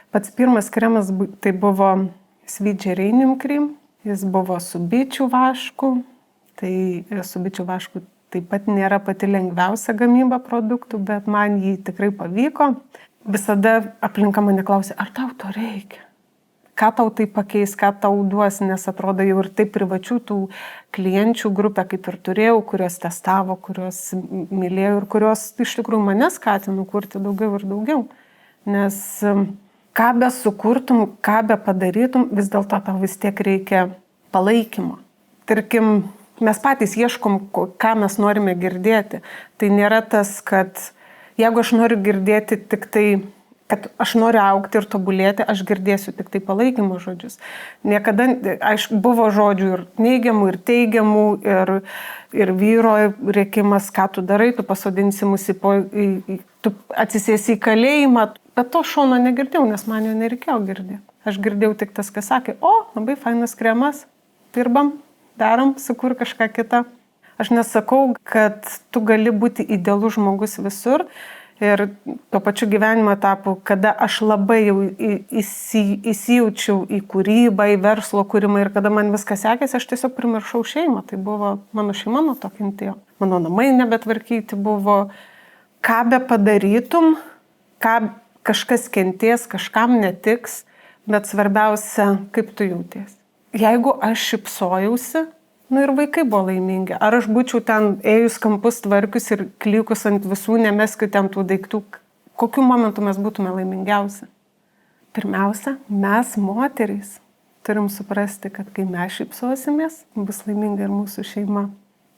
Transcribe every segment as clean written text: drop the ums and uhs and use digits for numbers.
Pats pirmas kremas tai buvo Sweet Geranium Cream, jis buvo su bičių vašku, tai su bičių vašku taip pat nėra pati lengviausia gamyba produktų, bet man jį tikrai pavyko. Visada aplinka mane klausė, ar tau to reikia? Ką tau tai pakeis, ką tau duos, nes atrodo jau ir taip privačių tų klienčių grupę kaip ir turėjau, kurios testavo, kurios mylėjau ir kurios iš tikrųjų mane skatino kurti daugiau ir daugiau. Nes ką be sukurtum, ką be padarytum, vis dėlto tau vis tiek reikia palaikymo. Tarkim, mes patys ieškom, ką mes norime girdėti. Tai nėra tas, kad jeigu aš noriu girdėti tik tai, kad aš noriu augti ir tobulėti, aš girdėsiu tik tai palaikymo žodžius. Niekada, aišku, buvo žodžių ir neigiamų, ir teigiamų, ir vyro rėkimas, ką tu darai, tu pasodinsi mus tu atsisėsi į kalėjimą, bet to šono negirdėjau, nes man jo nereikėjo girdėti. Aš girdėjau tik tas, kas sakė, labai fainas kremas, dirbam, darom, sukur kažką kitą. Aš nesakau, kad tu gali būti idealus žmogus visur ir tuo pačiu gyvenimo etapu, kada aš labai jau įsijaučiau į kūrybą, į verslo kūrimą ir kada man viskas sekėsi, aš tiesiog primiršau šeimą. Tai buvo mano šeima nuo to kentėjo. Mano namai nebetvarkyti buvo. Ką be padarytum, ką kažkas kentės, kažkam netiks, bet svarbiausia, kaip tu jauties. Jeigu aš šypsojausi, ir vaikai buvo laimingi. Ar aš būčiau ten ėjus kampus tvarkius ir klykus ant visų, nemeskiu ten tų daiktų, kokiu momentu mes būtume laimingiausi? Pirmiausia, mes moterys turim suprasti, kad kai mes šypsosimės, bus laiminga ir mūsų šeima.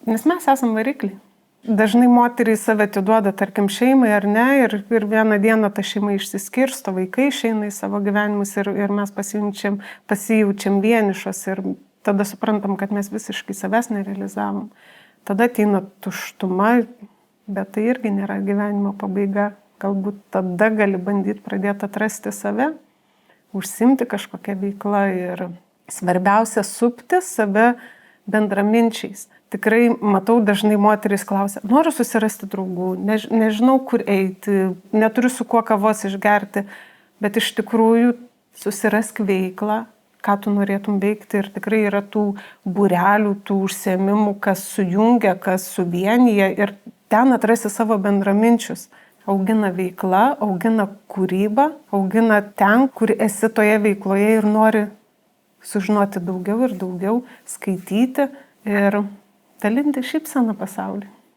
Nes mes esam varikliai. Dažnai moteriai save atiduoda, tarkim, šeimai ar ne, ir vieną dieną ta šeima išsiskirsto, vaikai išeina į savo gyvenimus ir mes pasijaučiam vienišos ir tada suprantam, kad mes visiškai savęs nerealizavom. Tada ateina tuštuma, bet tai irgi nėra gyvenimo pabaiga. Galbūt tada gali bandyti pradėti atrasti save, užsimti kažkokią veiklą ir svarbiausia supti save bendraminčiais. Tikrai matau, dažnai moterys klausia, noriu susirasti draugų, nežinau kur eiti, neturiu su kuo kavos išgerti, bet iš tikrųjų susirask veiklą, ką tu norėtum veikti ir tikrai yra tų būrelių, tų užsiėmimų, kas sujungia, kas suvienyje ir ten atrasi savo bendraminčius. Augina veikla, augina kūrybą, augina ten, kur esi toje veikloje ir nori sužinoti daugiau ir daugiau, skaityti ir dalinti šypseną pasauliui.